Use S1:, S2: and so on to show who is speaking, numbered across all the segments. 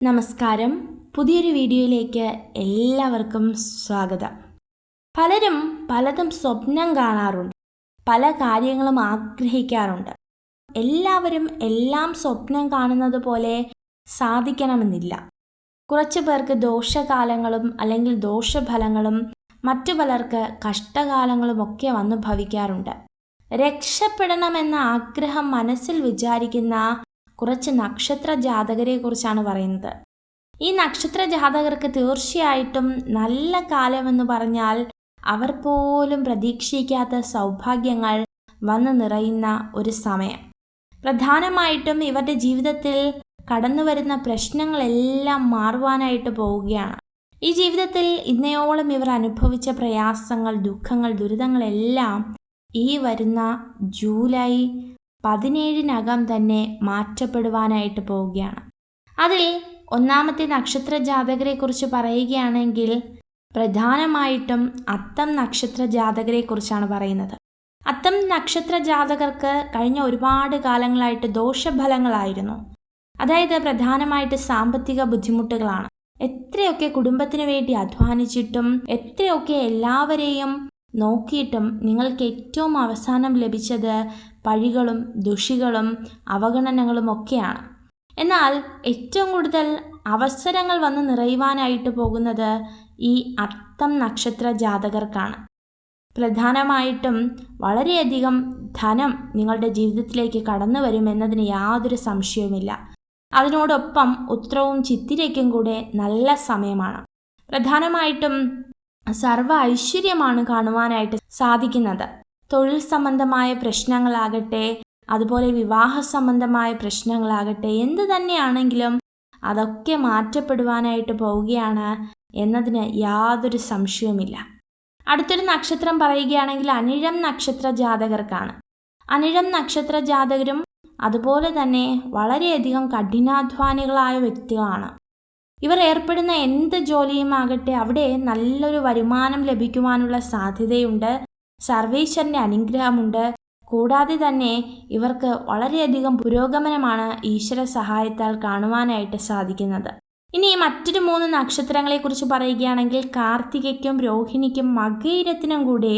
S1: നമസ്കാരം. പുതിയൊരു വീഡിയോയിലേക്ക് എല്ലാവർക്കും സ്വാഗതം. പലരും പലതും സ്വപ്നം കാണാറുണ്ട്, പല കാര്യങ്ങളും ആഗ്രഹിക്കാറുണ്ട്. എല്ലാവരും എല്ലാം സ്വപ്നം കാണുന്നത് പോലെ സാധിക്കണമെന്നില്ല. കുറച്ചു പേർക്ക് ദോഷകാലങ്ങളും അല്ലെങ്കിൽ ദോഷഫലങ്ങളും മറ്റു പലർക്ക് കഷ്ടകാലങ്ങളുമൊക്കെ വന്നു ഭവിക്കാറുണ്ട്. രക്ഷപ്പെടണമെന്ന ആഗ്രഹം മനസ്സിൽ വിചാരിക്കുന്ന കുറച്ച് നക്ഷത്ര ജാതകരെ കുറിച്ചാണ് പറയുന്നത്. ഈ നക്ഷത്ര ജാതകർക്ക് തീർച്ചയായിട്ടും നല്ല കാലമെന്ന് പറഞ്ഞാൽ അവർ പോലും പ്രതീക്ഷിക്കാത്ത സൗഭാഗ്യങ്ങൾ വന്നു നിറയുന്ന ഒരു സമയം. പ്രധാനമായിട്ടും ഇവരുടെ ജീവിതത്തിൽ കടന്നു വരുന്ന പ്രശ്നങ്ങളെല്ലാം മാറുവാനായിട്ട് പോവുകയാണ്. ഈ ജീവിതത്തിൽ ഇന്നയോളം ഇവർ അനുഭവിച്ച പ്രയാസങ്ങൾ, ദുഃഖങ്ങൾ, ദുരിതങ്ങളെല്ലാം ഈ വരുന്ന ജൂലൈ 17-നകം തന്നെ മാറ്റപ്പെടുവാനായിട്ട് പോവുകയാണ്. അതിൽ ഒന്നാമത്തെ നക്ഷത്ര ജാതകരെ കുറിച്ച് പറയുകയാണെങ്കിൽ പ്രധാനമായിട്ടും അത്തം നക്ഷത്ര ജാതകരെ കുറിച്ചാണ് പറയുന്നത്. അത്തം നക്ഷത്ര ജാതകർക്ക് കഴിഞ്ഞ ഒരുപാട് കാലങ്ങളായിട്ട് ദോഷഫലങ്ങളായിരുന്നു. അതായത് പ്രധാനമായിട്ട് സാമ്പത്തിക ബുദ്ധിമുട്ടുകളാണ്. എത്രയൊക്കെ കുടുംബത്തിന് വേണ്ടി അധ്വാനിച്ചിട്ടും എത്രയൊക്കെ എല്ലാവരെയും നോക്കിയിട്ടും നിങ്ങൾക്ക് ഏറ്റവും അവസാനം ലഭിച്ചത് പഴികളും ദുഷികളും അവഗണനകളും ഒക്കെയാണ്. എന്നാൽ ഏറ്റവും കൂടുതൽ അവസരങ്ങൾ വന്ന് നിറയുവാനായിട്ട് പോകുന്നത് ഈ അത്തം നക്ഷത്ര ജാതകർക്കാണ്. പ്രധാനമായിട്ടും വളരെയധികം ധനം നിങ്ങളുടെ ജീവിതത്തിലേക്ക് കടന്നു വരുമെന്നതിന് യാതൊരു സംശയവുമില്ല. അതിനോടൊപ്പം ഉത്രവും ചിത്തിരയ്ക്കും കൂടെ നല്ല സമയമാണ്. പ്രധാനമായിട്ടും സർവ്വ ഐശ്വര്യമാണ് കാണുവാനായിട്ട് സാധിക്കുന്നത്. തൊഴിൽ സംബന്ധമായ പ്രശ്നങ്ങളാകട്ടെ, അതുപോലെ വിവാഹ സംബന്ധമായ പ്രശ്നങ്ങളാകട്ടെ, എന്തു തന്നെയാണെങ്കിലും അതൊക്കെ മാറ്റപ്പെടുവാനായിട്ട് പോവുകയാണ് എന്നതിന് യാതൊരു സംശയവുമില്ല. അടുത്തൊരു നക്ഷത്രം പറയുകയാണെങ്കിൽ അനിഴം നക്ഷത്ര ജാതകർക്കാണ്. അനിഴം നക്ഷത്ര ജാതകരും അതുപോലെ തന്നെ വളരെയധികം കഠിനാധ്വാനികളായ വ്യക്തികളാണ്. ഇവർ ഏർപ്പെടുന്ന എന്ത് ജോലിയും ആകട്ടെ അവിടെ നല്ലൊരു വരുമാനം ലഭിക്കുവാനുള്ള സാധ്യതയുണ്ട്. സർവേശ്വരൻ്റെ അനുഗ്രഹമുണ്ട്. കൂടാതെ തന്നെ ഇവർക്ക് വളരെയധികം പുരോഗമനമാണ് ഈശ്വര സഹായത്താൽ കാണുവാനായിട്ട് സാധിക്കുന്നത്. ഇനി മറ്റൊരു 3 നക്ഷത്രങ്ങളെക്കുറിച്ച് പറയുകയാണെങ്കിൽ കാർത്തികയ്ക്കും രോഹിണിക്കും മകയിരത്തിനും കൂടെ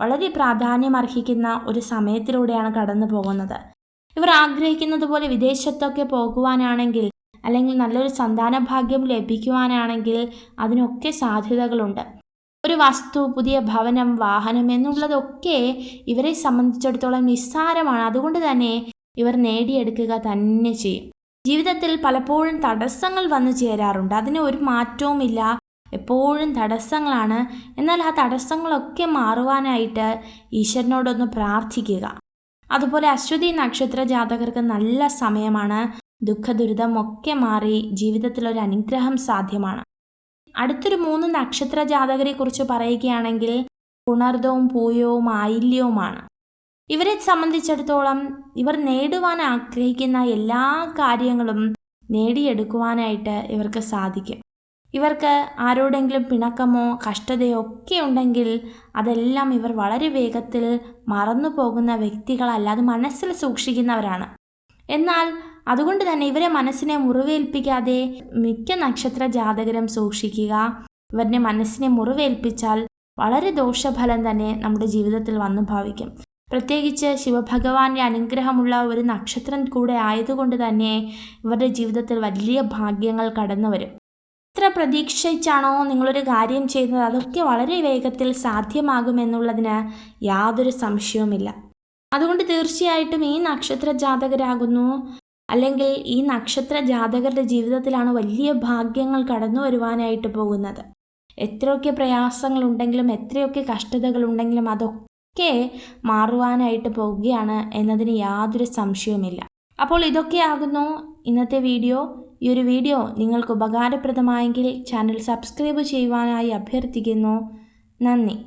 S1: വളരെ പ്രാധാന്യമർഹിക്കുന്ന ഒരു സമയത്തിലൂടെയാണ് കടന്നു പോകുന്നത്. ഇവർ ആഗ്രഹിക്കുന്നത് പോലെ വിദേശത്തൊക്കെ പോകുവാനാണെങ്കിൽ അല്ലെങ്കിൽ നല്ലൊരു സന്താന ഭാഗ്യം ലഭിക്കുവാനാണെങ്കിൽ അതിനൊക്കെ സാധ്യതകളുണ്ട്. ഒരു വസ്തു, പുതിയ ഭവനം, വാഹനം എന്നുള്ളതൊക്കെ ഇവരെ സംബന്ധിച്ചിടത്തോളം നിസ്സാരമാണ്. അതുകൊണ്ട് തന്നെ ഇവർ നേടിയെടുക്കുക തന്നെ ചെയ്യും. ജീവിതത്തിൽ പലപ്പോഴും തടസ്സങ്ങൾ വന്നു ചേരാറുണ്ട്. അതിന് ഒരു മാറ്റവുമില്ല, എപ്പോഴും തടസ്സങ്ങളാണ്. എന്നാൽ ആ തടസ്സങ്ങളൊക്കെ മാറുവാനായിട്ട് ഈശ്വരനോടൊന്ന് പ്രാർത്ഥിക്കുക. അതുപോലെ അശ്വതി നക്ഷത്ര ജാതകർക്ക് നല്ല സമയമാണ്. ദുഃഖദുരിതം ഒക്കെ മാറി ജീവിതത്തിലൊരു അനുഗ്രഹം സാധ്യമാണ്. അടുത്തൊരു 3 നക്ഷത്ര ജാതകരെ കുറിച്ച് പറയുകയാണെങ്കിൽ പുണർദവും പൂയവും ആയില്യവുമാണ്. ഇവരെ സംബന്ധിച്ചിടത്തോളം ഇവർ നേടുവാൻ ആഗ്രഹിക്കുന്ന എല്ലാ കാര്യങ്ങളും നേടിയെടുക്കുവാനായിട്ട് ഇവർക്ക് സാധിക്കും. ഇവർക്ക് ആരോടെങ്കിലും പിണക്കമോ കഷ്ടതയോ ഒക്കെ ഉണ്ടെങ്കിൽ അതെല്ലാം ഇവർ വളരെ വേഗത്തിൽ മറന്നു പോകുന്ന വ്യക്തികളല്ല, അത് മനസ്സിൽ സൂക്ഷിക്കുന്നവരാണ്. എന്നാൽ അതുകൊണ്ട് തന്നെ ഇവരെ മനസ്സിനെ മുറിവേൽപ്പിക്കാതെ മിക്ക നക്ഷത്ര ജാതകരും സൂക്ഷിക്കുക. ഇവരുടെ മനസ്സിനെ മുറിവേൽപ്പിച്ചാൽ വളരെ ദോഷഫലം തന്നെ നമ്മുടെ ജീവിതത്തിൽ വന്നു ഭവിക്കും. പ്രത്യേകിച്ച് ശിവഭഗവാന്റെ അനുഗ്രഹമുള്ള ഒരു നക്ഷത്രം കൂടെ ആയതുകൊണ്ട് തന്നെ ഇവരുടെ ജീവിതത്തിൽ വലിയ ഭാഗ്യങ്ങൾ കടന്നു വരും. എത്ര പ്രതീക്ഷിച്ചാണോ നിങ്ങളൊരു കാര്യം ചെയ്യുന്നത് അതൊക്കെ വളരെ വേഗത്തിൽ സാധ്യമാകുമെന്നുള്ളതിന് യാതൊരു സംശയവുമില്ല. അതുകൊണ്ട് തീർച്ചയായിട്ടും ഈ നക്ഷത്ര ജാതകരാകുന്നു അല്ലെങ്കിൽ ഈ നക്ഷത്ര ജാതകരുടെ ജീവിതത്തിലാണ് വലിയ ഭാഗ്യങ്ങൾ കടന്നു വരുവാനായിട്ട് പോകുന്നത്. എത്രയൊക്കെ പ്രയാസങ്ങളുണ്ടെങ്കിലും എത്രയൊക്കെ കഷ്ടതകളുണ്ടെങ്കിലും അതൊക്കെ മാറുവാനായിട്ട് പോവുകയാണ് എന്നതിന് യാതൊരു സംശയവുമില്ല. അപ്പോൾ ഇതൊക്കെയാകുന്നു ഇന്നത്തെ വീഡിയോ. ഈ ഒരു വീഡിയോ നിങ്ങൾക്ക് ഉപകാരപ്രദമായെങ്കിൽ ചാനൽ സബ്സ്ക്രൈബ് ചെയ്യുവാനായി അഭ്യർത്ഥിക്കുന്നു. നന്ദി.